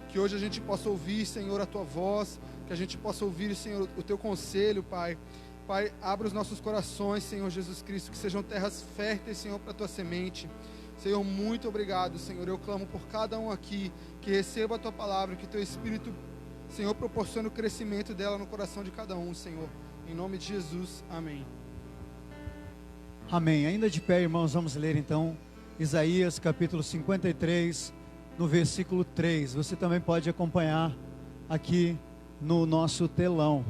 Que hoje a gente possa ouvir, Senhor, a Tua voz, que a gente possa ouvir, Senhor, o Teu conselho, Pai. Pai, abra os nossos corações, Senhor Jesus Cristo, que sejam terras férteis, Senhor, para a Tua semente. Senhor, muito obrigado, Senhor. Eu clamo por cada um aqui, que receba a Tua palavra, que Teu Espírito, Senhor, proporcione o crescimento dela no coração de cada um, Senhor. Em nome de Jesus, amém. Amém. Ainda de pé, irmãos, vamos ler então Isaías capítulo 53, no versículo 3. Você também pode acompanhar aqui no nosso telão.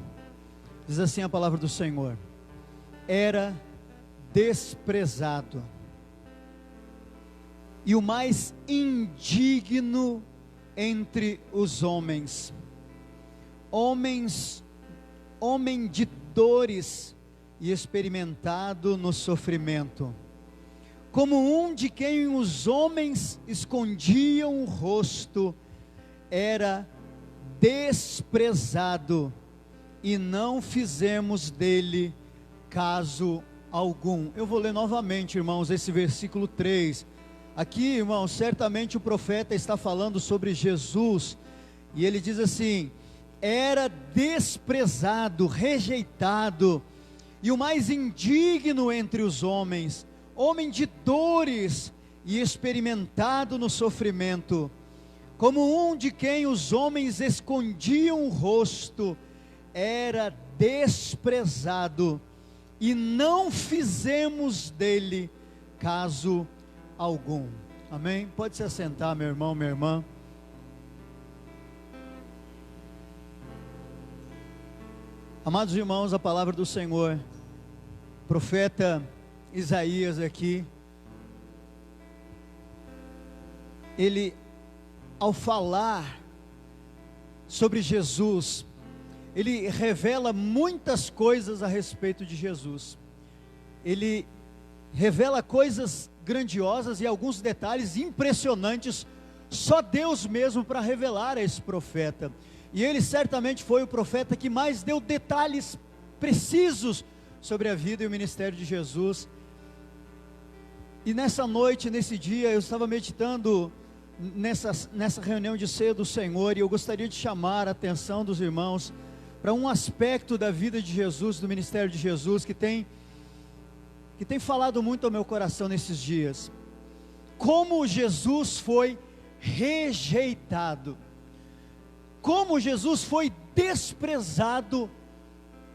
Diz assim a palavra do Senhor: era desprezado e o mais indigno entre os homens, homem de dores e experimentado no sofrimento, como um de quem os homens escondiam o rosto, era desprezado e não fizemos dele caso algum. Eu vou ler novamente, irmãos, esse versículo 3. Aqui, irmãos, certamente o profeta está falando sobre Jesus, e ele diz assim: era desprezado, rejeitado, e o mais indigno entre os homens, homem de dores e experimentado no sofrimento, como um de quem os homens escondiam o rosto, era desprezado, e não fizemos dele caso algum. Amém? Pode se assentar, meu irmão, minha irmã. Amados irmãos, a palavra do Senhor, profeta Isaías aqui, ele, ao falar sobre Jesus, ele revela muitas coisas a respeito de Jesus. Ele revela coisas grandiosas e alguns detalhes impressionantes, só Deus mesmo para revelar a esse profeta. E ele certamente foi o profeta que mais deu detalhes precisos sobre a vida e o ministério de Jesus. E nessa noite, nesse dia, eu estava meditando nessa reunião de ceia do Senhor, e eu gostaria de chamar a atenção dos irmãos para um aspecto da vida de Jesus, do ministério de Jesus, que tem falado muito ao meu coração nesses dias. Como Jesus foi rejeitado, como Jesus foi desprezado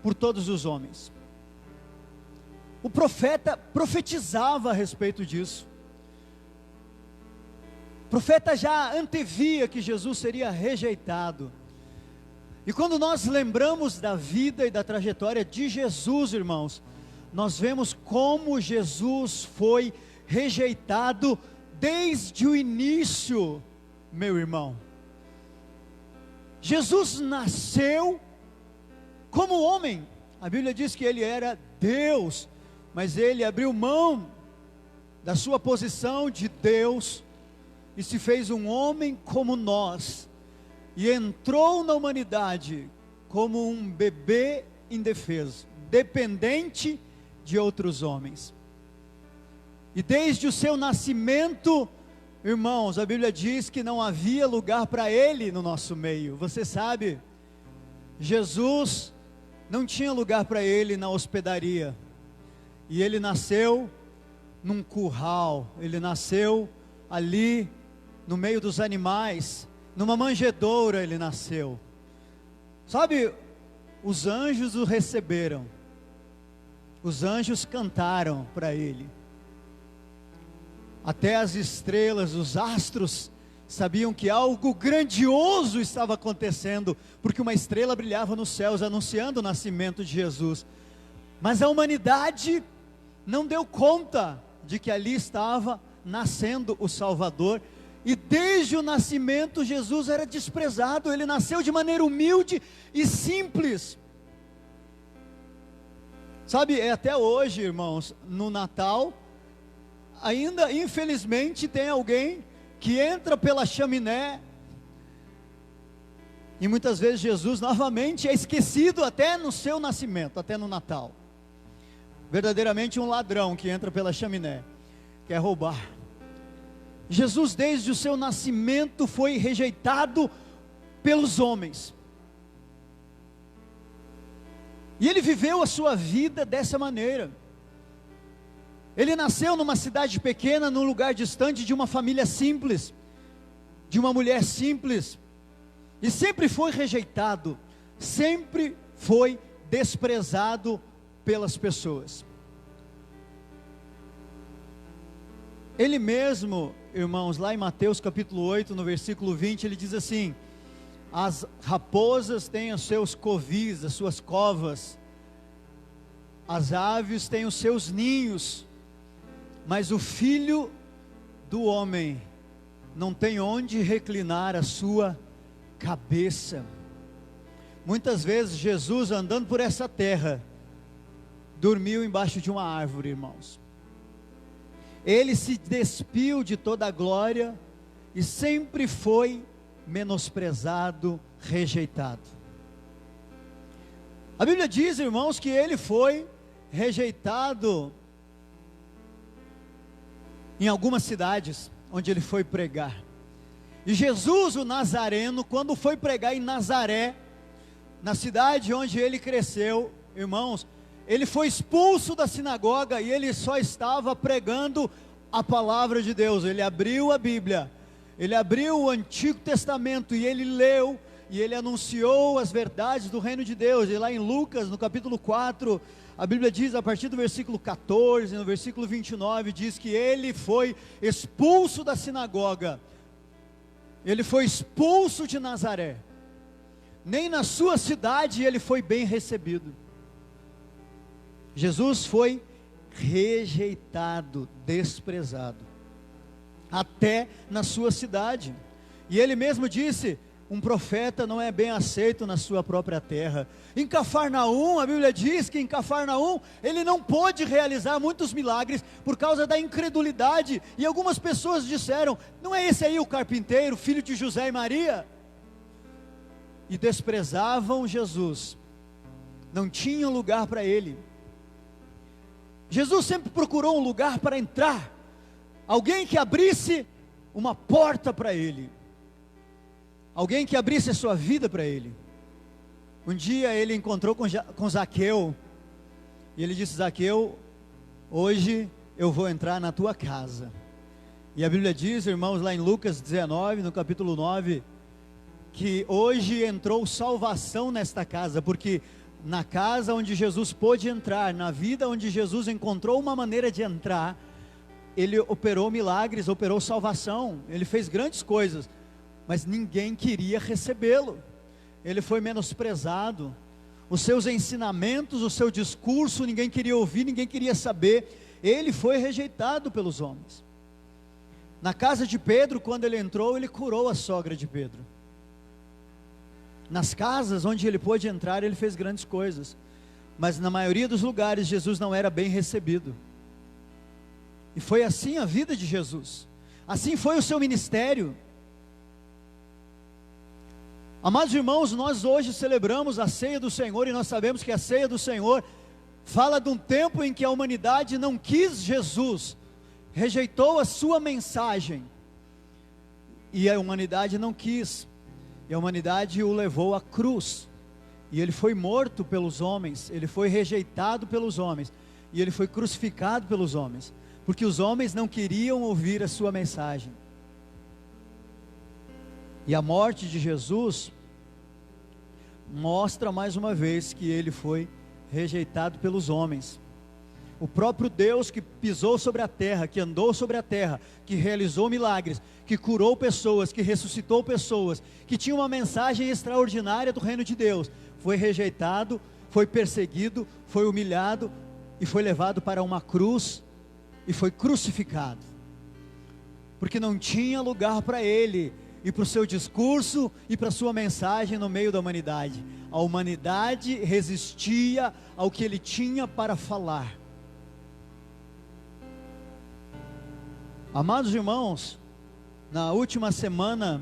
por todos os homens. O profeta profetizava a respeito disso. O profeta já antevia que Jesus seria rejeitado. E quando nós lembramos da vida e da trajetória de Jesus, irmãos, nós vemos como Jesus foi rejeitado desde o início, meu irmão. Jesus nasceu como homem. A Bíblia diz que ele era Deus, mas ele abriu mão da sua posição de Deus e se fez um homem como nós, e entrou na humanidade como um bebê indefeso, dependente de outros homens. E desde o seu nascimento, irmãos, a Bíblia diz que não havia lugar para ele no nosso meio. Você sabe, Jesus não tinha lugar para ele na hospedaria, e ele nasceu num curral, ele nasceu ali no meio dos animais, numa manjedoura ele nasceu. Sabe, os anjos o receberam, os anjos cantaram para ele, até as estrelas, os astros sabiam que algo grandioso estava acontecendo, porque uma estrela brilhava nos céus anunciando o nascimento de Jesus. Mas a humanidade não deu conta de que ali estava nascendo o Salvador. E desde o nascimento Jesus era desprezado. Ele nasceu de maneira humilde e simples. Sabe, até hoje, irmãos, no Natal, ainda infelizmente tem alguém que entra pela chaminé, e muitas vezes Jesus novamente é esquecido até no seu nascimento, até no Natal. Verdadeiramente um ladrão que entra pela chaminé, quer roubar. Jesus desde o seu nascimento foi rejeitado pelos homens. E ele viveu a sua vida dessa maneira. Ele nasceu numa cidade pequena, num lugar distante de uma família simples, de uma mulher simples, e sempre foi rejeitado, sempre foi desprezado pelas pessoas. Ele mesmo, irmãos, lá em Mateus capítulo 8, no versículo 20, ele diz assim: as raposas têm os seus covis, as suas covas, as aves têm os seus ninhos, mas o filho do homem não tem onde reclinar a sua cabeça. Muitas vezes Jesus, andando por essa terra, dormiu embaixo de uma árvore, irmãos. Ele se despiu de toda a glória e sempre foi menosprezado, rejeitado. A Bíblia diz, irmãos, que ele foi rejeitado em algumas cidades onde ele foi pregar. E Jesus, o Nazareno, quando foi pregar em Nazaré, na cidade onde ele cresceu, irmãos, ele foi expulso da sinagoga e ele só estava pregando a palavra de Deus. Ele abriu a Bíblia, ele abriu o Antigo Testamento e ele leu, e ele anunciou as verdades do reino de Deus. E lá em Lucas, no capítulo 4, a Bíblia diz, a partir do versículo 14, no versículo 29, diz que ele foi expulso da sinagoga, ele foi expulso de Nazaré, nem na sua cidade ele foi bem recebido. Jesus foi rejeitado, desprezado, até na sua cidade. E ele mesmo disse: um profeta não é bem aceito na sua própria terra. Em Cafarnaum, a Bíblia diz que em Cafarnaum ele não pôde realizar muitos milagres por causa da incredulidade. E algumas pessoas disseram: não é esse aí o carpinteiro, filho de José e Maria? E desprezavam Jesus, não tinham lugar para ele. Jesus sempre procurou um lugar para entrar, alguém que abrisse uma porta para ele, alguém que abrisse a sua vida para ele. Um dia ele encontrou com Zaqueu, e ele disse: Zaqueu, hoje eu vou entrar na tua casa. E a Bíblia diz, irmãos, lá em Lucas 19, no capítulo 9, que hoje entrou salvação nesta casa, porque na casa onde Jesus pôde entrar, na vida onde Jesus encontrou uma maneira de entrar, ele operou milagres, operou salvação, ele fez grandes coisas, mas ninguém queria recebê-lo. Ele foi menosprezado, os seus ensinamentos, o seu discurso, ninguém queria ouvir, ninguém queria saber. Ele foi rejeitado pelos homens. Na casa de Pedro, quando ele entrou, ele curou a sogra de Pedro. Nas casas onde ele pôde entrar, ele fez grandes coisas, mas na maioria dos lugares Jesus não era bem recebido. E foi assim a vida de Jesus, assim foi o seu ministério. Amados irmãos, nós hoje celebramos a ceia do Senhor, e nós sabemos que a ceia do Senhor fala de um tempo em que a humanidade não quis Jesus, rejeitou a sua mensagem, e a humanidade não quis, e a humanidade o levou à cruz, e ele foi morto pelos homens, ele foi rejeitado pelos homens, e ele foi crucificado pelos homens, porque os homens não queriam ouvir a sua mensagem. E a morte de Jesus mostra mais uma vez que ele foi rejeitado pelos homens. O próprio Deus que pisou sobre a terra, que andou sobre a terra, que realizou milagres, que curou pessoas, que ressuscitou pessoas, que tinha uma mensagem extraordinária do reino de Deus, foi rejeitado, foi perseguido, foi humilhado e foi levado para uma cruz e foi crucificado, porque não tinha lugar para ele e para o seu discurso e para a sua mensagem no meio da humanidade. A humanidade resistia ao que ele tinha para falar. Amados irmãos, na última semana,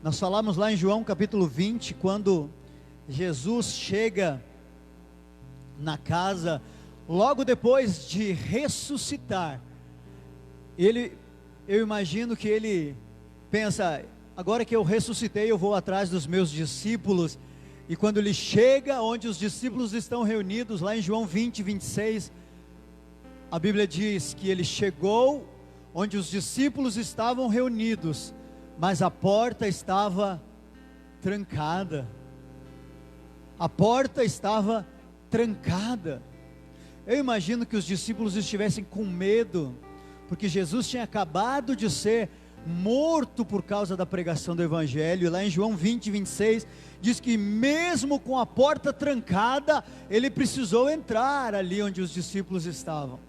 nós falamos lá em João capítulo 20, quando Jesus chega na casa, logo depois de ressuscitar, eu imagino que ele pensa: agora que eu ressuscitei, eu vou atrás dos meus discípulos. E quando ele chega onde os discípulos estão reunidos, lá em João 20, 26, a Bíblia diz que ele chegou onde os discípulos estavam reunidos, mas a porta estava trancada. A porta estava trancada. Eu imagino que os discípulos estivessem com medo, porque Jesus tinha acabado de ser morto por causa da pregação do Evangelho. E lá em João 20, 26, diz que mesmo com a porta trancada, ele precisou entrar ali onde os discípulos estavam.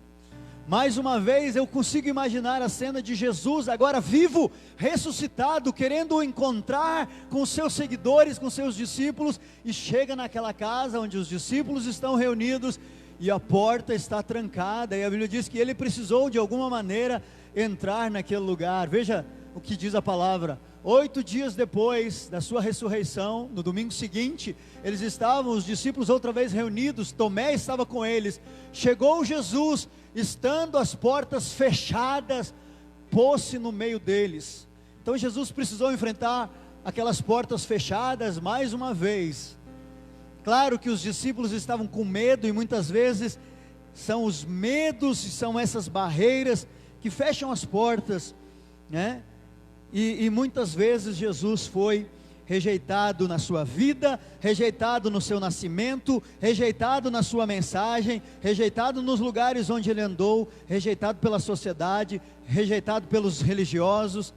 Mais uma vez eu consigo imaginar a cena de Jesus agora vivo, ressuscitado, querendo encontrar com seus seguidores, com seus discípulos, e chega naquela casa onde os discípulos estão reunidos, e a porta está trancada, e a Bíblia diz que ele precisou de alguma maneira entrar naquele lugar. Veja o que diz a palavra: 8 dias depois da sua ressurreição, no domingo seguinte, eles estavam, os discípulos outra vez reunidos, Tomé estava com eles, chegou Jesus, estando as portas fechadas, pôs-se no meio deles. Então Jesus precisou enfrentar aquelas portas fechadas mais uma vez. Claro que os discípulos estavam com medo, e muitas vezes são os medos e são essas barreiras que fecham as portas, né? E muitas vezes Jesus foi rejeitado na sua vida, rejeitado no seu nascimento, rejeitado na sua mensagem, rejeitado nos lugares onde ele andou, rejeitado pela sociedade, rejeitado pelos religiosos,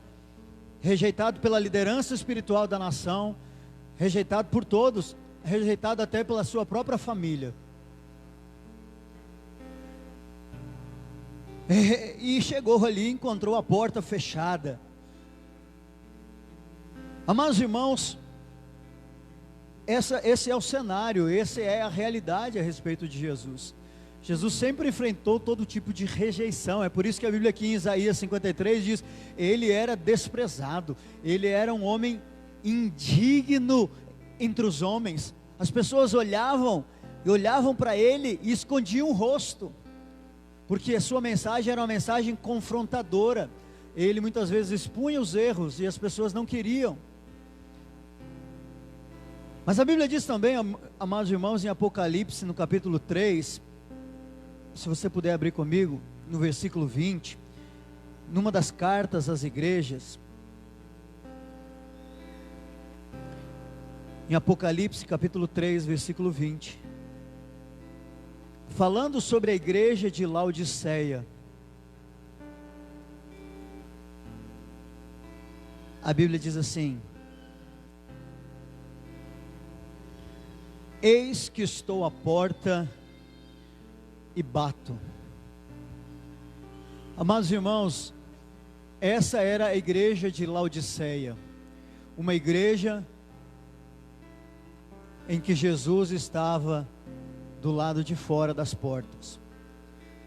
rejeitado pela liderança espiritual da nação, rejeitado por todos, rejeitado até pela sua própria família. E chegou ali e encontrou a porta fechada. Amados irmãos, esse é o cenário, essa é a realidade a respeito de Jesus. Jesus sempre enfrentou todo tipo de rejeição. É por isso que a Bíblia aqui em Isaías 53 diz: ele era desprezado, ele era um homem indigno entre os homens. As pessoas olhavam para ele e escondiam o rosto, porque a sua mensagem era uma mensagem confrontadora. Ele muitas vezes expunha os erros e as pessoas não queriam. Mas a Bíblia diz também, amados irmãos, em Apocalipse, no capítulo 3, se você puder abrir comigo, no versículo 20, numa das cartas às igrejas, em Apocalipse capítulo 3, versículo 20, falando sobre a igreja de Laodiceia, a Bíblia diz assim: eis que estou à porta e bato. Amados irmãos, essa era a igreja de Laodiceia, uma igreja em que Jesus estava do lado de fora das portas.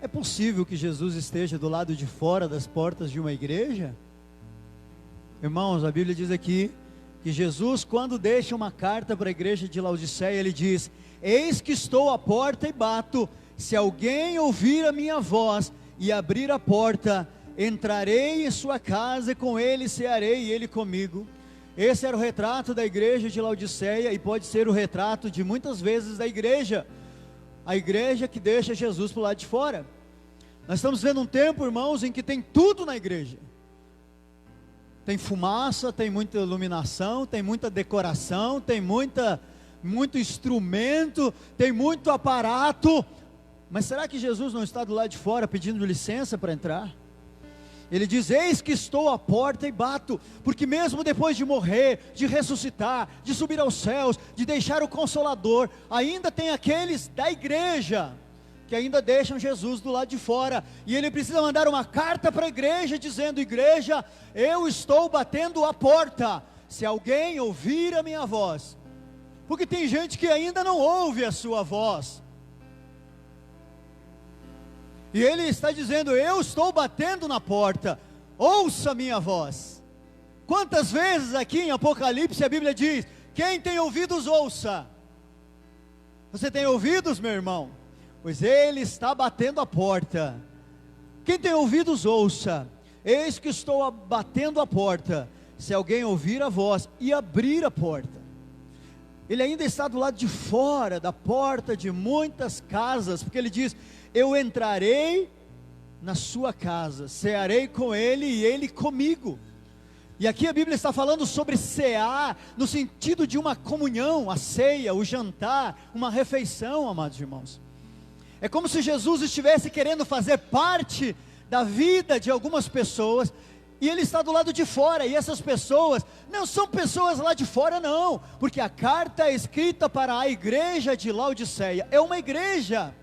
É possível que Jesus esteja do lado de fora das portas de uma igreja? Irmãos, a Bíblia diz aqui que Jesus, quando deixa uma carta para a igreja de Laodiceia, ele diz: eis que estou à porta e bato, se alguém ouvir a minha voz e abrir a porta, entrarei em sua casa e com ele cearei e ele comigo. Esse era o retrato da igreja de Laodiceia, e pode ser o retrato de muitas vezes da igreja, a igreja que deixa Jesus para o lado de fora. Nós estamos vendo um tempo, irmãos, em que tem tudo na igreja. Tem fumaça, tem muita iluminação, tem muita decoração, tem muito instrumento, tem muito aparato. Mas será que Jesus não está do lado de fora pedindo licença para entrar? Ele diz: eis que estou à porta e bato, porque mesmo depois de morrer, de ressuscitar, de subir aos céus, de deixar o Consolador, ainda tem aqueles da igreja que ainda deixam Jesus do lado de fora, e ele precisa mandar uma carta para a igreja, dizendo: igreja, eu estou batendo a porta, se alguém ouvir a minha voz. Porque tem gente que ainda não ouve a sua voz, e ele está dizendo: eu estou batendo na porta, ouça a minha voz. Quantas vezes aqui em Apocalipse a Bíblia diz: quem tem ouvidos ouça. Você tem ouvidos, meu irmão? Pois ele está batendo a porta. Quem tem ouvidos ouça. Eis que estou batendo a porta, se alguém ouvir a voz e abrir a porta. Ele ainda está do lado de fora da porta de muitas casas, porque ele diz: eu entrarei na sua casa, cearei com ele e ele comigo. E aqui a Bíblia está falando sobre cear, no sentido de uma comunhão, a ceia, o jantar, uma refeição, amados irmãos. É como se Jesus estivesse querendo fazer parte da vida de algumas pessoas, e ele está do lado de fora, e essas pessoas não são pessoas lá de fora não, porque a carta é escrita para a igreja de Laodiceia, é uma igreja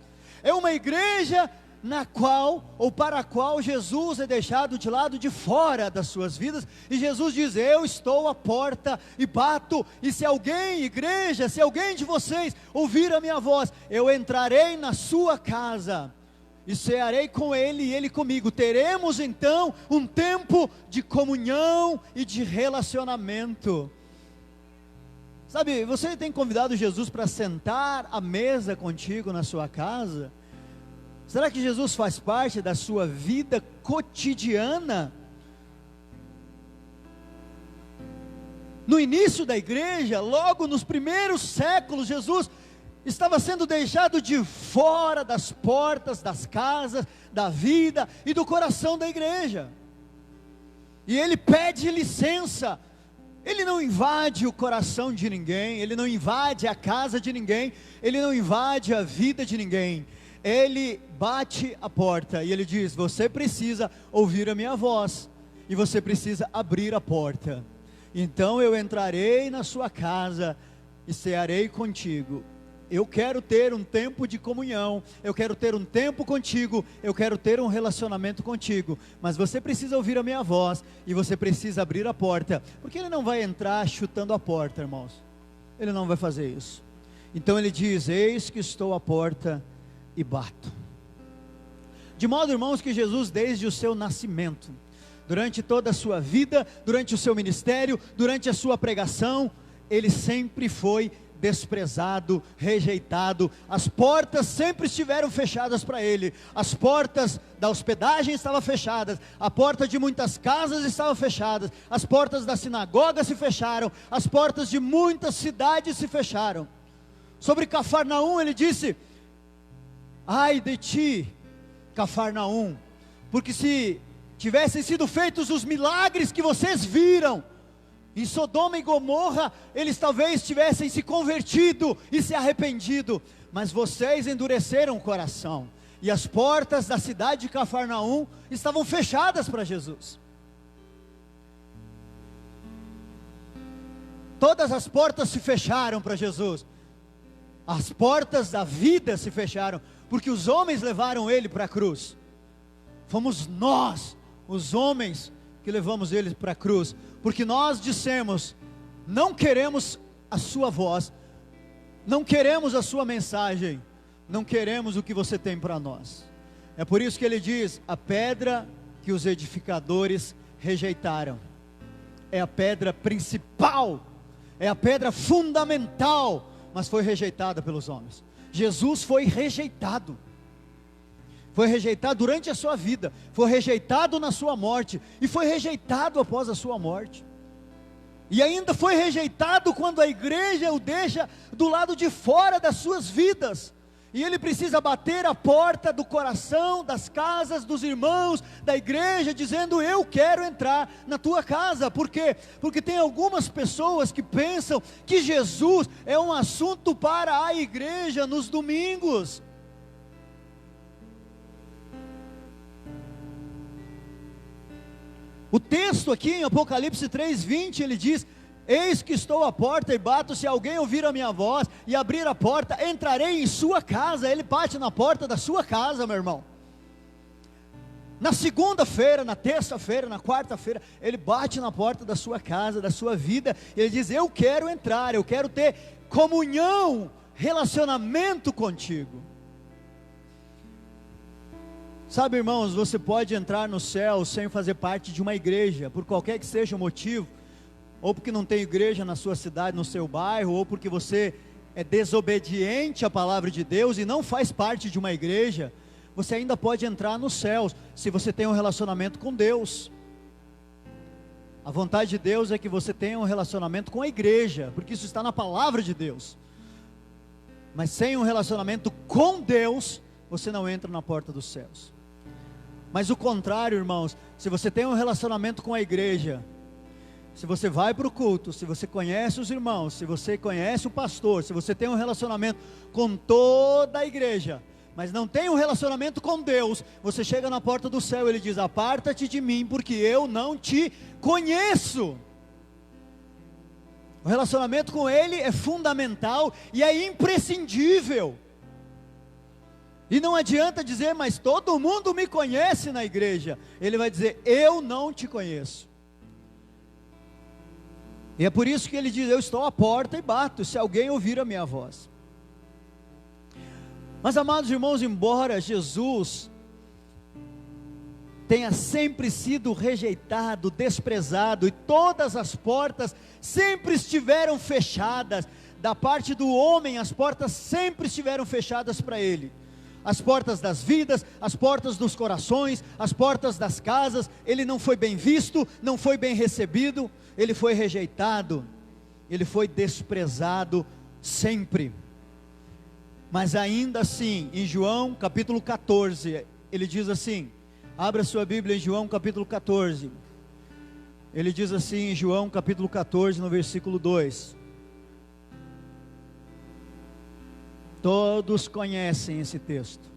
na qual, ou para a qual Jesus é deixado de lado de fora das suas vidas, e Jesus diz: eu estou à porta e bato, e se alguém, igreja, se alguém de vocês ouvir a minha voz, eu entrarei na sua casa, e cearei com ele e ele comigo. Teremos então um tempo de comunhão e de relacionamento. Sabe, você tem convidado Jesus para sentar à mesa contigo na sua casa? Será que Jesus faz parte da sua vida cotidiana? No início da igreja, logo nos primeiros séculos, Jesus estava sendo deixado de fora das portas, das casas, da vida e do coração da igreja. E ele pede licença. Ele não invade o coração de ninguém, ele não invade a casa de ninguém, ele não invade a vida de ninguém. Ele bate a porta e ele diz: você precisa ouvir a minha voz, e você precisa abrir a porta. Então eu entrarei na sua casa e cearei contigo. Eu quero ter um tempo de comunhão, eu quero ter um tempo contigo, eu quero ter um relacionamento contigo, mas você precisa ouvir a minha voz, e você precisa abrir a porta, porque ele não vai entrar chutando a porta, irmãos, ele não vai fazer isso. Então ele diz: eis que estou à porta e bato. De modo, irmãos, que Jesus, desde o seu nascimento, durante toda a sua vida, durante o seu ministério, durante a sua pregação, ele sempre foi desprezado, rejeitado. As portas sempre estiveram fechadas para ele. As portas da hospedagem estavam fechadas, a porta de muitas casas estavam fechadas, as portas da sinagoga se fecharam, as portas de muitas cidades se fecharam. Sobre Cafarnaum ele disse: ai de ti, Cafarnaum, porque se tivessem sido feitos os milagres que vocês viram em Sodoma e Gomorra, eles talvez tivessem se convertido e se arrependido, mas vocês endureceram o coração, e as portas da cidade de Cafarnaum estavam fechadas para Jesus. Todas as portas se fecharam para Jesus, as portas da vida se fecharam, porque os homens levaram ele para a cruz. Fomos nós, os homens, que levamos ele para a cruz, porque nós dissemos: não queremos a sua voz, não queremos a sua mensagem, não queremos o que você tem para nós. É por isso que ele diz: a pedra que os edificadores rejeitaram, é a pedra principal, é a pedra fundamental, mas foi rejeitada pelos homens. Jesus foi rejeitado durante a sua vida, foi rejeitado na sua morte, e foi rejeitado após a sua morte, e ainda foi rejeitado quando a igreja o deixa do lado de fora das suas vidas, e ele precisa bater a porta do coração, das casas dos irmãos, da igreja, dizendo: eu quero entrar na tua casa. Por quê? Porque tem algumas pessoas que pensam que Jesus é um assunto para a igreja nos domingos. O texto aqui em Apocalipse 3:20, ele diz: eis que estou à porta e bato, se alguém ouvir a minha voz e abrir a porta, entrarei em sua casa. Ele bate na porta da sua casa, meu irmão. Na segunda-feira, na terça-feira, na quarta-feira, ele bate na porta da sua casa, da sua vida, e ele diz: eu quero entrar, eu quero ter comunhão, relacionamento contigo. Sabe, irmãos, você pode entrar no céu sem fazer parte de uma igreja, por qualquer que seja o motivo, ou porque não tem igreja na sua cidade, no seu bairro, ou porque você é desobediente à palavra de Deus e não faz parte de uma igreja. Você ainda pode entrar nos céus, se você tem um relacionamento com Deus. A vontade de Deus é que você tenha um relacionamento com a igreja, porque isso está na palavra de Deus. Mas sem um relacionamento com Deus, você não entra na porta dos céus. Mas o contrário, irmãos, se você tem um relacionamento com a igreja, se você vai para o culto, se você conhece os irmãos, se você conhece o pastor, se você tem um relacionamento com toda a igreja, mas não tem um relacionamento com Deus, você chega na porta do céu e ele diz: aparta-te de mim, porque eu não te conheço. O relacionamento com Ele é fundamental e é imprescindível. E não adianta dizer: mas todo mundo me conhece na igreja. Ele vai dizer: eu não te conheço. E é por isso que ele diz: eu estou à porta e bato, se alguém ouvir a minha voz. Mas, amados irmãos, embora Jesus tenha sempre sido rejeitado, desprezado, e todas as portas sempre estiveram fechadas, da parte do homem as portas sempre estiveram fechadas para ele, as portas das vidas, as portas dos corações, as portas das casas, ele não foi bem visto, não foi bem recebido, ele foi rejeitado, ele foi desprezado sempre. Mas ainda assim, em João capítulo 14, ele diz assim, abra sua Bíblia em João capítulo 14, ele diz assim em João capítulo 14, no versículo 2, todos conhecem esse texto.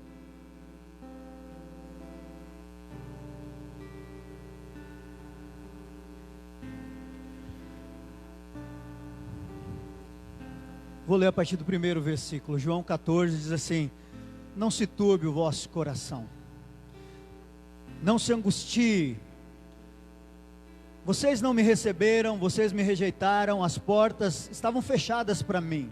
Vou ler a partir do primeiro versículo. João 14 diz assim: não se turbe o vosso coração, não se angustie, vocês não me receberam, vocês me rejeitaram, as portas estavam fechadas para mim,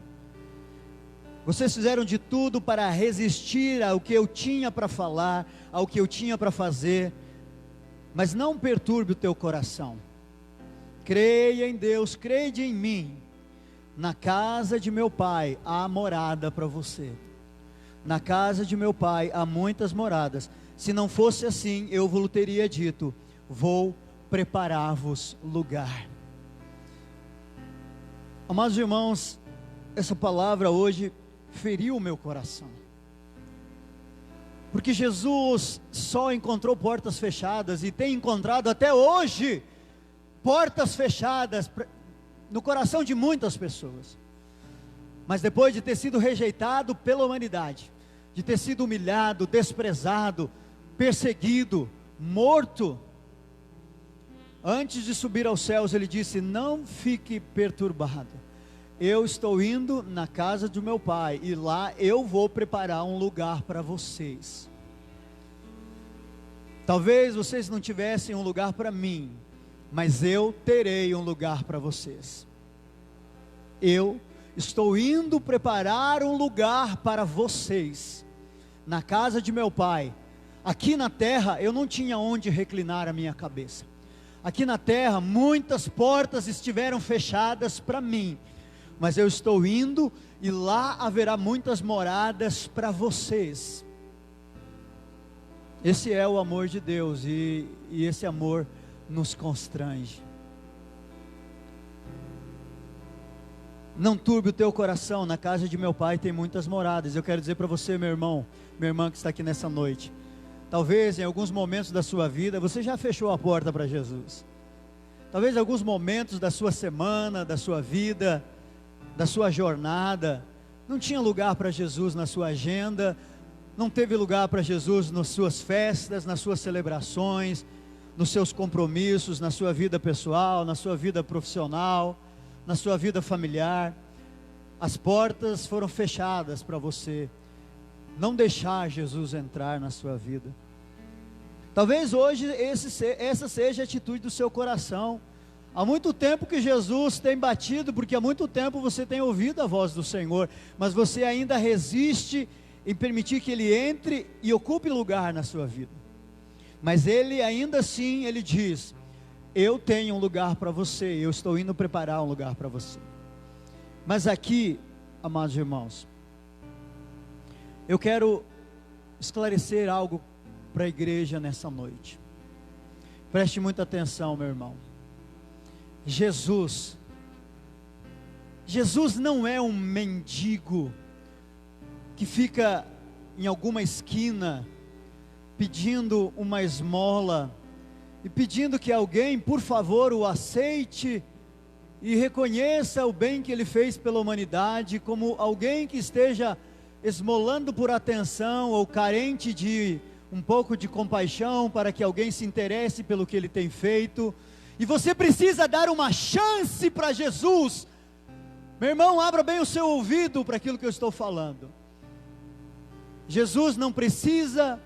vocês fizeram de tudo para resistir ao que eu tinha para falar, ao que eu tinha para fazer, mas não perturbe o teu coração, creia em Deus, crede em mim. Na casa de meu pai há morada para você. Na casa de meu pai há muitas moradas. Se não fosse assim, eu vos teria dito: vou preparar-vos lugar. Amados irmãos, essa palavra hoje feriu o meu coração, porque Jesus só encontrou portas fechadas, e tem encontrado até hoje portas fechadas no coração de muitas pessoas. Mas depois de ter sido rejeitado pela humanidade, de ter sido humilhado, desprezado, perseguido, morto, antes de subir aos céus, ele disse: não fique perturbado, eu estou indo na casa do meu pai, e lá eu vou preparar um lugar para vocês. Talvez vocês não tivessem um lugar para mim, mas eu terei um lugar para vocês. Eu estou indo preparar um lugar para vocês, na casa de meu pai. Aqui na terra eu não tinha onde reclinar a minha cabeça. Aqui na terra muitas portas estiveram fechadas para mim, mas eu estou indo, e lá haverá muitas moradas para vocês. Esse é o amor de Deus, e esse amor nos constrange. Não turbe o teu coração, na casa de meu pai tem muitas moradas. Eu quero dizer para você, meu irmão, minha irmã que está aqui nessa noite, talvez em alguns momentos da sua vida, você já fechou a porta para Jesus. Talvez em alguns momentos da sua semana, da sua vida, da sua jornada, não tinha lugar para Jesus na sua agenda, não teve lugar para Jesus nas suas festas, nas suas celebrações, nos seus compromissos, na sua vida pessoal, na sua vida profissional, na sua vida familiar. As portas foram fechadas para você não deixar Jesus entrar na sua vida. Talvez hoje essa seja a atitude do seu coração. Há muito tempo que Jesus tem batido, porque há muito tempo você tem ouvido a voz do Senhor, mas você ainda resiste em permitir que Ele entre e ocupe lugar na sua vida. Mas Ele ainda assim, Ele diz: eu tenho um lugar para você, eu estou indo preparar um lugar para você. Mas aqui, amados irmãos, eu quero esclarecer algo para a igreja nessa noite. Preste muita atenção, meu irmão. Jesus não é um mendigo que fica em alguma esquina pedindo uma esmola e pedindo que alguém, por favor, o aceite e reconheça o bem que ele fez pela humanidade, como alguém que esteja esmolando por atenção ou carente de um pouco de compaixão para que alguém se interesse pelo que ele tem feito. E você precisa dar uma chance para Jesus. Meu irmão, abra bem o seu ouvido para aquilo que eu estou falando. Jesus não precisa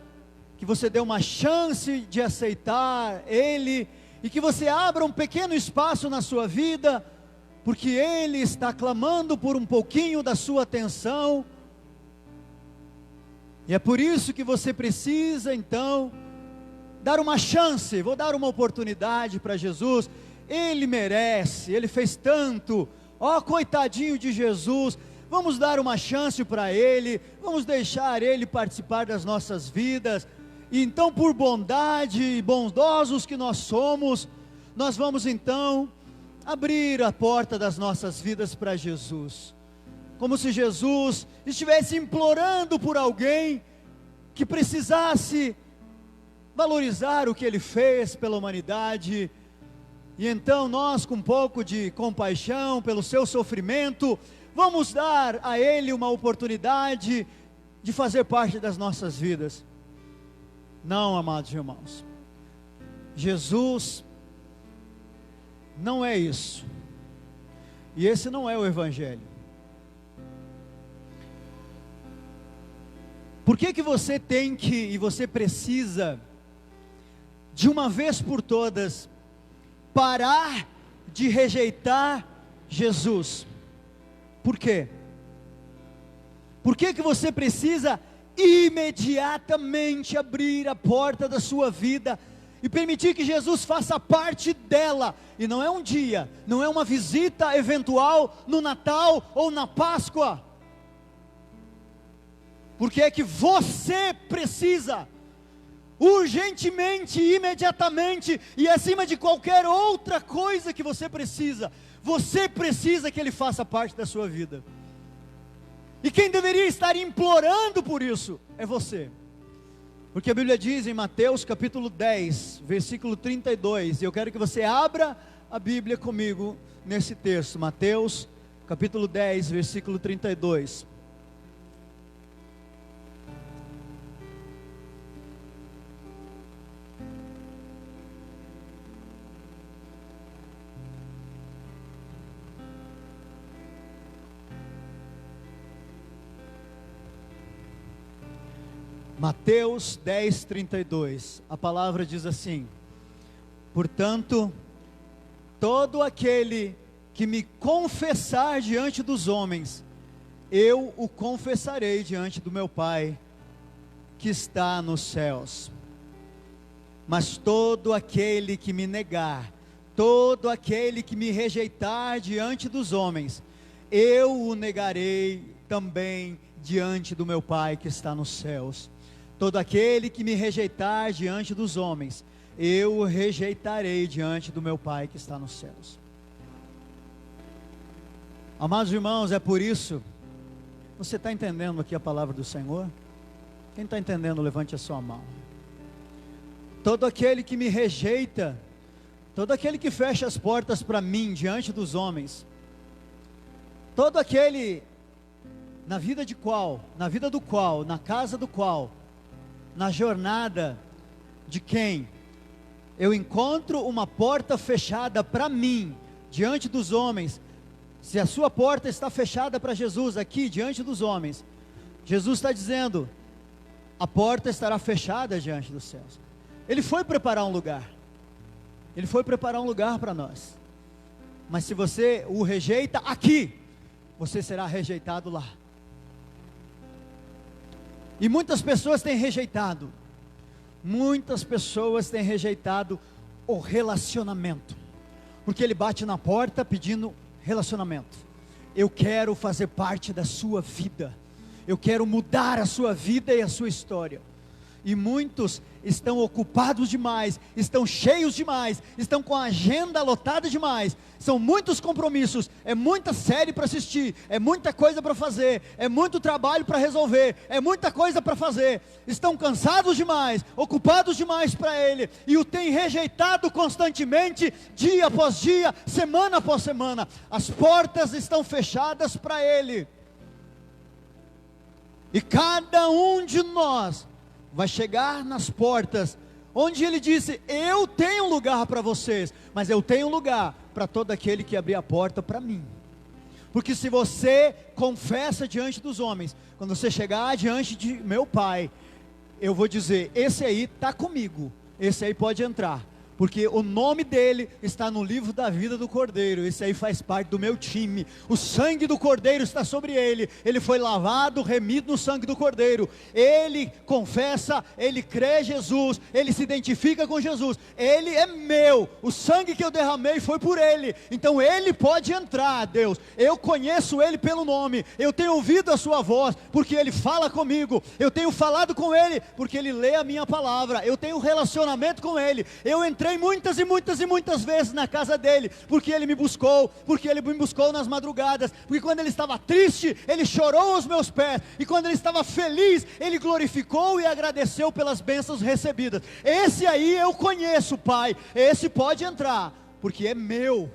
que você dê uma chance de aceitar Ele, e que você abra um pequeno espaço na sua vida, porque Ele está clamando por um pouquinho da sua atenção. E é por isso que você precisa então dar uma chance. Vou dar uma oportunidade para Jesus. Ele merece, Ele fez tanto. Ó, coitadinho de Jesus. Vamos dar uma chance para Ele, vamos deixar Ele participar das nossas vidas. E então, por bondade e bondosos que nós somos, nós vamos então abrir a porta das nossas vidas para Jesus, como se Jesus estivesse implorando por alguém que precisasse valorizar o que Ele fez pela humanidade. E então nós, com um pouco de compaixão pelo seu sofrimento, vamos dar a Ele uma oportunidade de fazer parte das nossas vidas. Não, amados irmãos, Jesus não é isso, e esse não é o Evangelho. Por que você tem que, e você precisa, de uma vez por todas, parar de rejeitar Jesus? Por quê? Por que você precisa imediatamente abrir a porta da sua vida e permitir que Jesus faça parte dela? E não é um dia, não é uma visita eventual no Natal ou na Páscoa. Porque é que você precisa urgentemente, imediatamente e acima de qualquer outra coisa que você precisa que Ele faça parte da sua vida. E quem deveria estar implorando por isso é você. Porque a Bíblia diz em Mateus capítulo 10, versículo 32, e eu quero que você abra a Bíblia comigo nesse texto, Mateus capítulo 10, versículo 32. Mateus 10, 32, a palavra diz assim: portanto, todo aquele que me confessar diante dos homens, eu o confessarei diante do meu Pai, que está nos céus. Mas todo aquele que me negar, todo aquele que me rejeitar diante dos homens, eu o negarei também diante do meu Pai que está nos céus. Todo aquele que me rejeitar diante dos homens, eu o rejeitarei diante do meu Pai que está nos céus. Amados irmãos, é por isso, você está entendendo aqui a palavra do Senhor? Quem está entendendo, levante a sua mão. Todo aquele que me rejeita, todo aquele que fecha as portas para mim diante dos homens, todo aquele na vida do qual, na casa do qual, na jornada de quem eu encontro uma porta fechada para mim, diante dos homens. Se a sua porta está fechada para Jesus aqui, diante dos homens, Jesus está dizendo, a porta estará fechada diante dos céus. Ele foi preparar um lugar, Ele foi preparar um lugar para nós. Mas se você o rejeita aqui, você será rejeitado lá. E muitas pessoas têm rejeitado o relacionamento, porque ele bate na porta pedindo relacionamento. Eu quero fazer parte da sua vida, eu quero mudar a sua vida e a sua história. E muitos estão ocupados demais, estão cheios demais, estão com a agenda lotada demais, são muitos compromissos, é muita série para assistir, é muita coisa para fazer, é muito trabalho para resolver, é muita coisa para fazer, estão cansados demais, ocupados demais para Ele, e o tem rejeitado constantemente, dia após dia, semana após semana. As portas estão fechadas para Ele, e cada um de nós vai chegar nas portas, onde Ele disse: eu tenho lugar para vocês, mas eu tenho lugar para todo aquele que abrir a porta para mim. Porque se você confessa diante dos homens, quando você chegar diante de meu Pai, eu vou dizer: esse aí está comigo, esse aí pode entrar, porque o nome dele está no livro da vida do Cordeiro, esse aí faz parte do meu time, o sangue do Cordeiro está sobre ele, ele foi lavado, remido no sangue do Cordeiro, ele confessa, ele crê Jesus, ele se identifica com Jesus, ele é meu, o sangue que eu derramei foi por ele, então ele pode entrar. Deus, eu conheço ele pelo nome, eu tenho ouvido a sua voz, porque ele fala comigo, eu tenho falado com ele, porque ele lê a minha palavra, eu tenho relacionamento com ele, eu entrei muitas e muitas e muitas vezes na casa dele, porque ele me buscou nas madrugadas, porque quando ele estava triste, ele chorou aos meus pés, e quando ele estava feliz, ele glorificou e agradeceu pelas bênçãos recebidas. Esse aí eu conheço, Pai, esse pode entrar, porque é meu.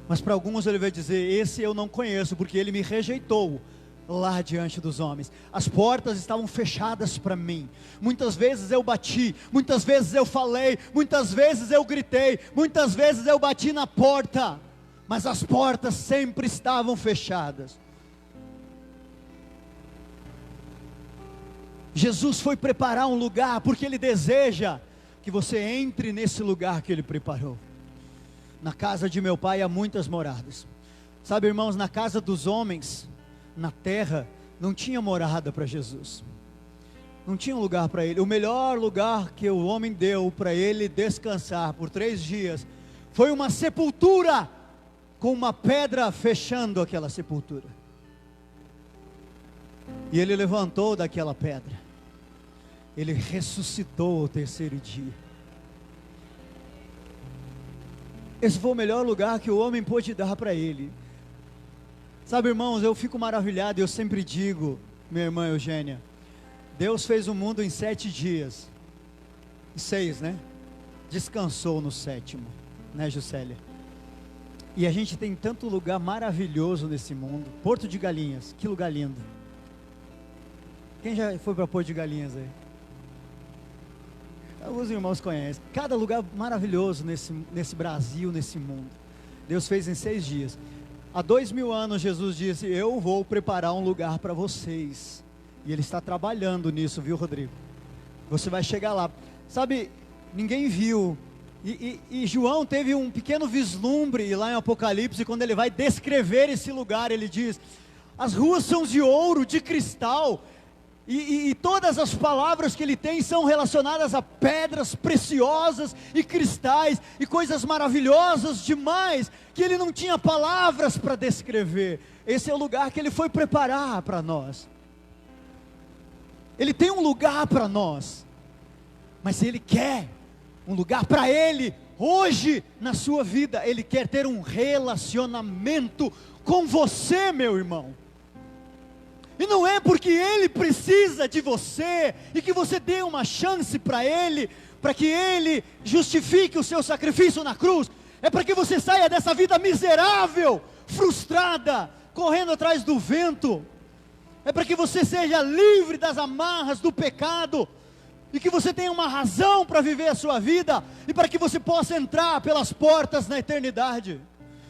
Mas para alguns ele vai dizer: esse eu não conheço, porque ele me rejeitou lá diante dos homens. As portas estavam fechadas para mim. Muitas vezes eu bati, muitas vezes eu falei, muitas vezes eu gritei, muitas vezes eu bati na porta, mas as portas sempre estavam fechadas. Jesus foi preparar um lugar, porque Ele deseja que você entre nesse lugar que Ele preparou. Na casa de meu Pai há muitas moradas. Sabe, irmãos, na casa dos homens, na terra, não tinha morada para Jesus, não tinha um lugar para Ele. O melhor lugar que o homem deu para Ele descansar por 3 dias, foi uma sepultura, com uma pedra fechando aquela sepultura, e Ele levantou daquela pedra, Ele ressuscitou ao 3º dia. Esse foi o melhor lugar que o homem pôde dar para Ele. Sabe, irmãos, eu fico maravilhado, eu sempre digo, minha irmã Eugênia, Deus fez o mundo em 7 dias, 6, né? Descansou no 7º, né, Juscelia? E a gente tem tanto lugar maravilhoso nesse mundo. Porto de Galinhas, que lugar lindo. Quem já foi para Porto de Galinhas aí? Alguns irmãos conhecem. Cada lugar maravilhoso nesse Brasil, nesse mundo. Deus fez em 6 dias. Há 2000 anos Jesus disse: eu vou preparar um lugar para vocês. E Ele está trabalhando nisso, viu, Rodrigo? Você vai chegar lá. Sabe, ninguém viu. E João teve um pequeno vislumbre lá em Apocalipse, quando ele vai descrever esse lugar. Ele diz: as ruas são de ouro, de cristal. E todas as palavras que ele tem são relacionadas a pedras preciosas e cristais e coisas maravilhosas demais, que ele não tinha palavras para descrever. Esse é o lugar que ele foi preparar para nós. Ele tem um lugar para nós, mas ele quer um lugar para ele hoje na sua vida. Ele quer ter um relacionamento com você, meu irmão. E não é porque Ele precisa de você, e que você dê uma chance para Ele, para que Ele justifique o seu sacrifício na cruz. É para que você saia dessa vida miserável, frustrada, correndo atrás do vento. É para que você seja livre das amarras do pecado, e que você tenha uma razão para viver a sua vida, e para que você possa entrar pelas portas na eternidade.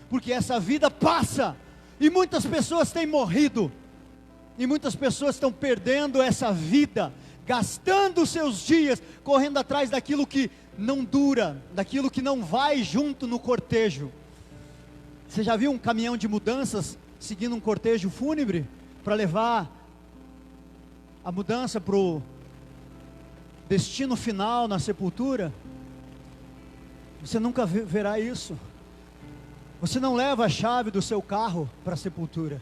Porque essa vida passa, e muitas pessoas têm morrido, e muitas pessoas estão perdendo essa vida, gastando os seus dias, correndo atrás daquilo que não dura, daquilo que não vai junto no cortejo. Você já viu um caminhão de mudanças seguindo um cortejo fúnebre, para levar a mudança para o destino final na sepultura? Você nunca verá isso. Você não leva a chave do seu carro para a sepultura.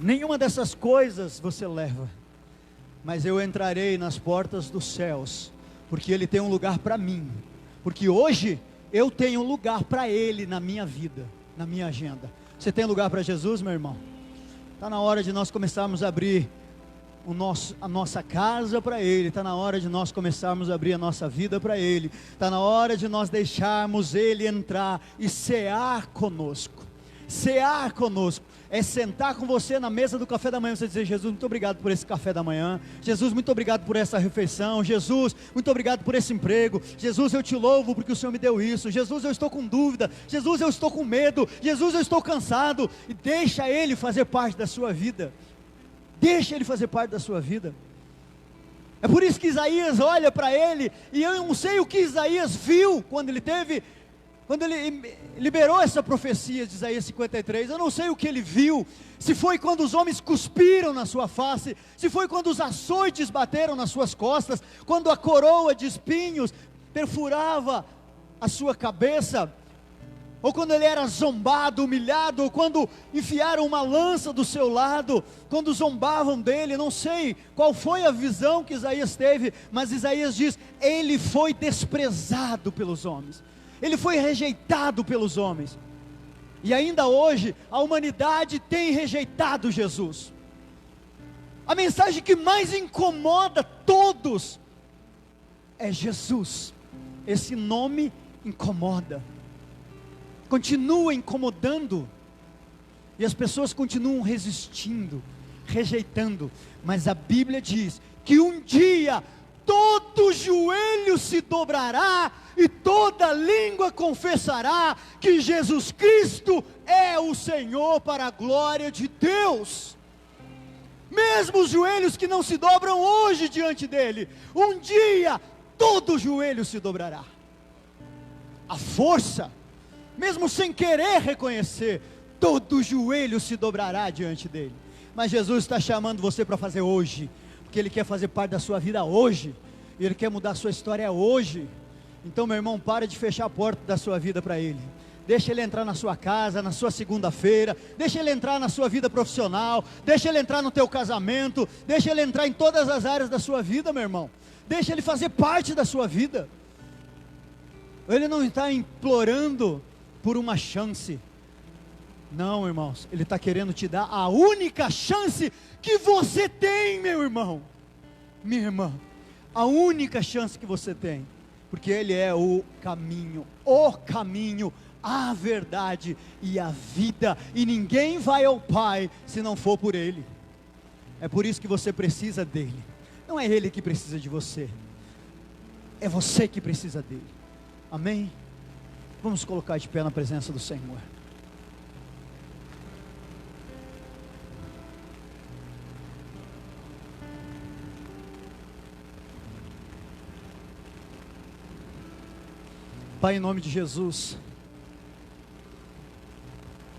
Nenhuma dessas coisas você leva. mas eu entrarei nas portas dos céus, porque Ele tem um lugar para mim, porque hoje eu tenho um lugar para Ele na minha vida, na minha agenda. Você tem lugar para Jesus, meu irmão? Está na hora de nós começarmos a abrir a nossa casa para Ele, está na hora de nós começarmos a abrir a nossa vida para Ele, está na hora de nós deixarmos Ele entrar e cear conosco. Cear conosco é sentar com você na mesa do café da manhã, você dizer: Jesus, muito obrigado por esse café da manhã, Jesus, muito obrigado por essa refeição, Jesus, muito obrigado por esse emprego, Jesus, eu te louvo porque o Senhor me deu isso, Jesus, eu estou com dúvida, Jesus, eu estou com medo, Jesus, eu estou cansado, e deixa Ele fazer parte da sua vida, deixa Ele fazer parte da sua vida. É por isso que Isaías olha para ele, e eu não sei o que Isaías viu quando ele liberou essa profecia de Isaías 53, eu não sei o que ele viu, se foi quando os homens cuspiram na sua face, se foi quando os açoites bateram nas suas costas, quando a coroa de espinhos perfurava a sua cabeça, ou quando ele era zombado, humilhado, ou quando enfiaram uma lança do seu lado, quando zombavam dele, não sei qual foi a visão que Isaías teve, mas Isaías diz: ele foi desprezado pelos homens, ele foi rejeitado pelos homens, e ainda hoje a humanidade tem rejeitado Jesus. A mensagem que mais incomoda todos é Jesus. Esse nome incomoda, continua incomodando, e as pessoas continuam resistindo, rejeitando, mas a Bíblia diz que um dia todo joelho se dobrará e toda língua confessará que Jesus Cristo é o Senhor, para a glória de Deus. Mesmo os joelhos que não se dobram hoje diante dele, um dia todo joelho se dobrará. A força, mesmo sem querer reconhecer, todo joelho se dobrará diante dele. Mas Jesus está chamando você para fazer hoje, porque Ele quer fazer parte da sua vida hoje, e Ele quer mudar a sua história hoje. Então, meu irmão, para de fechar a porta da sua vida para Ele. Deixa Ele entrar na sua casa, na sua segunda-feira, deixa Ele entrar na sua vida profissional, deixa Ele entrar no teu casamento, deixa Ele entrar em todas as áreas da sua vida, meu irmão. Deixa Ele fazer parte da sua vida. Ele não está implorando por uma chance. Não, irmãos, Ele está querendo te dar a única chance que você tem, meu irmão, minha irmã, a única chance que você tem, porque Ele é o caminho, a verdade e a vida, e ninguém vai ao Pai se não for por Ele. É por isso que você precisa dEle, não é Ele que precisa de você, é você que precisa dEle. Amém? Vamos colocar de pé na presença do Senhor. Pai, em nome de Jesus,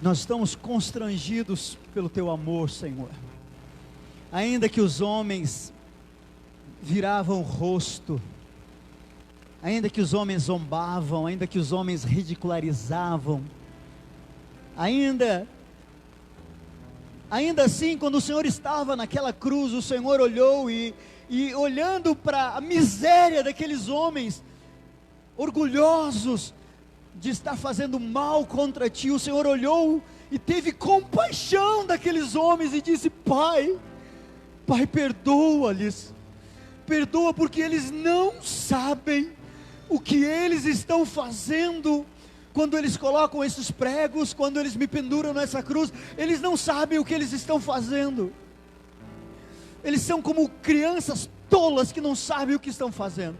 nós estamos constrangidos pelo Teu amor, Senhor. Ainda que os homens viravam o rosto, ainda que os homens zombavam, ainda que os homens ridicularizavam, ainda assim, quando o Senhor estava naquela cruz, o Senhor olhou e olhando para a miséria daqueles homens, orgulhosos de estar fazendo mal contra Ti, o Senhor olhou e teve compaixão daqueles homens e disse: Pai, perdoa-lhes, perdoa, porque eles não sabem o que eles estão fazendo. Quando eles colocam esses pregos, quando eles me penduram nessa cruz, eles não sabem o que eles estão fazendo. Eles são como crianças tolas que não sabem o que estão fazendo.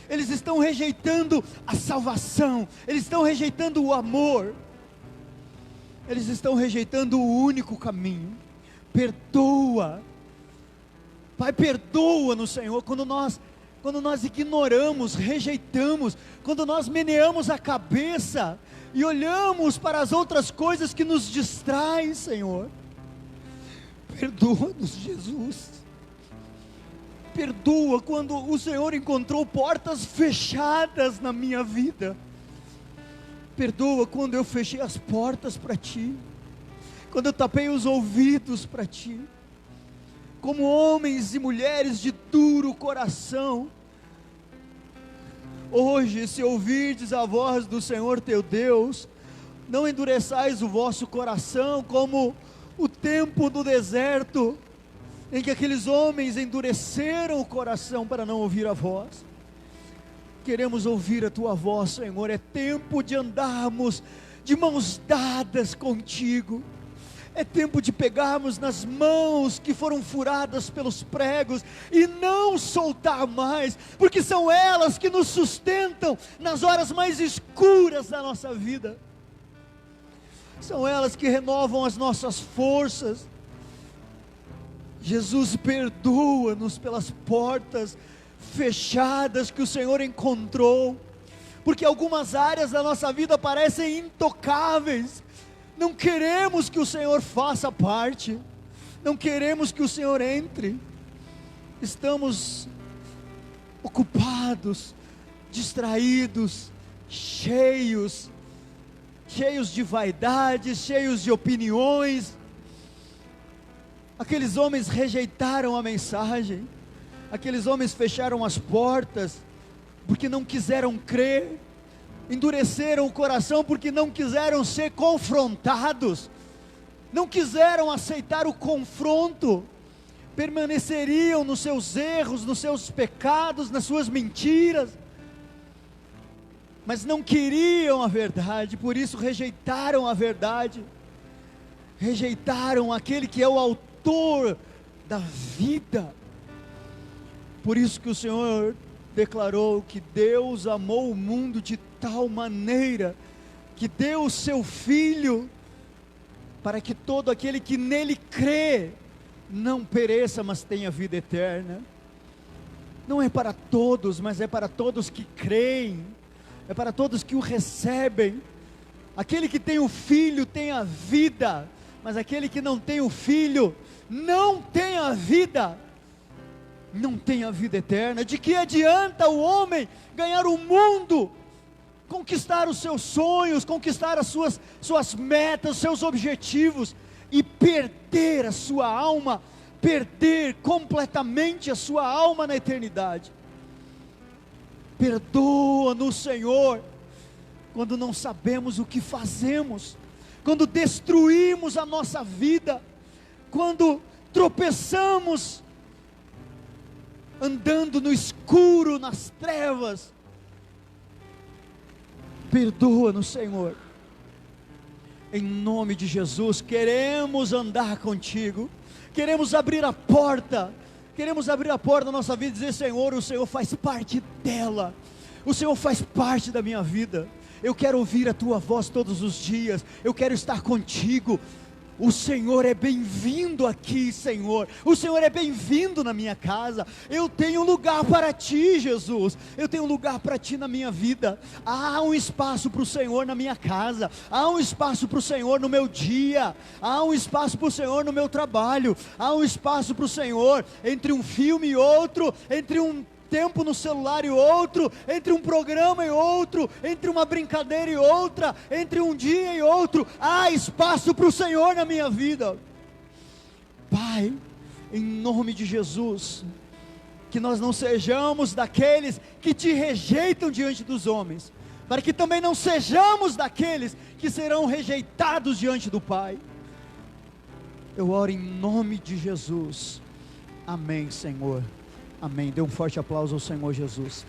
Eles estão rejeitando a salvação, eles estão rejeitando o amor, eles estão rejeitando o único caminho. Perdoa, Pai, perdoa-nos, Senhor, quando nós ignoramos, rejeitamos, quando nós meneamos a cabeça e olhamos para as outras coisas que nos distraem, Senhor. Perdoa-nos, Jesus. Perdoa quando o Senhor encontrou portas fechadas na minha vida. Perdoa quando eu fechei as portas para Ti, quando eu tapei os ouvidos para Ti. como homens e mulheres de duro coração. Hoje, se ouvirdes a voz do Senhor teu Deus, não endureçais o vosso coração como o tempo do deserto, em que aqueles homens endureceram o coração para não ouvir a voz. Queremos ouvir a tua voz, Senhor. É tempo de andarmos de mãos dadas contigo. É tempo de pegarmos nas mãos que foram furadas pelos pregos e não soltar mais, porque são elas que nos sustentam nas horas mais escuras da nossa vida. São elas que renovam as nossas forças. Jesus, perdoa-nos pelas portas fechadas que o Senhor encontrou, porque algumas áreas da nossa vida parecem intocáveis. Não queremos que o Senhor faça parte, não queremos que o Senhor entre. Estamos ocupados, distraídos, cheios de vaidade, cheios de opiniões. Aqueles homens rejeitaram a mensagem, aqueles homens fecharam as portas, porque não quiseram crer, endureceram o coração porque não quiseram ser confrontados, não quiseram aceitar o confronto, permaneceriam nos seus erros, nos seus pecados, nas suas mentiras, mas não queriam a verdade, por isso rejeitaram a verdade, rejeitaram aquele que é o autor da vida. Por isso que o Senhor declarou que Deus amou o mundo de tal maneira, que deu o seu Filho, para que todo aquele que nele crê, não pereça, mas tenha vida eterna. Não é para todos, mas é para todos que creem, é para todos que o recebem. Aquele que tem o Filho tem a vida, mas aquele que não tem o Filho, não tem a vida, não tem a vida eterna. De que adianta o homem ganhar o mundo, conquistar os seus sonhos, conquistar as suas metas, seus objetivos, e perder a sua alma, perder completamente a sua alma na eternidade? Perdoa-nos, Senhor, quando não sabemos o que fazemos, quando destruímos a nossa vida, quando tropeçamos, andando no escuro, nas trevas. Perdoa-nos, Senhor, em nome de Jesus. Queremos andar contigo, queremos abrir a porta da nossa vida e dizer: Senhor, o Senhor faz parte dela, o Senhor faz parte da minha vida. Eu quero ouvir a tua voz todos os dias, eu quero estar contigo. O Senhor é bem-vindo aqui, Senhor. O Senhor é bem-vindo na minha casa. Eu tenho lugar para ti, Jesus. Eu tenho lugar para ti na minha vida. Há um espaço para o Senhor na minha casa. Há um espaço para o Senhor no meu dia. Há um espaço para o Senhor no meu trabalho. Há um espaço para o Senhor entre um filme e outro, entre um tempo no celular e outro, entre um programa e outro, entre uma brincadeira e outra, entre um dia e outro. Há espaço para o Senhor na minha vida. Pai, em nome de Jesus, que nós não sejamos daqueles que te rejeitam diante dos homens, para que também não sejamos daqueles que serão rejeitados diante do Pai. Eu oro em nome de Jesus. Amém, Senhor. Amém. Dê um forte aplauso ao Senhor Jesus.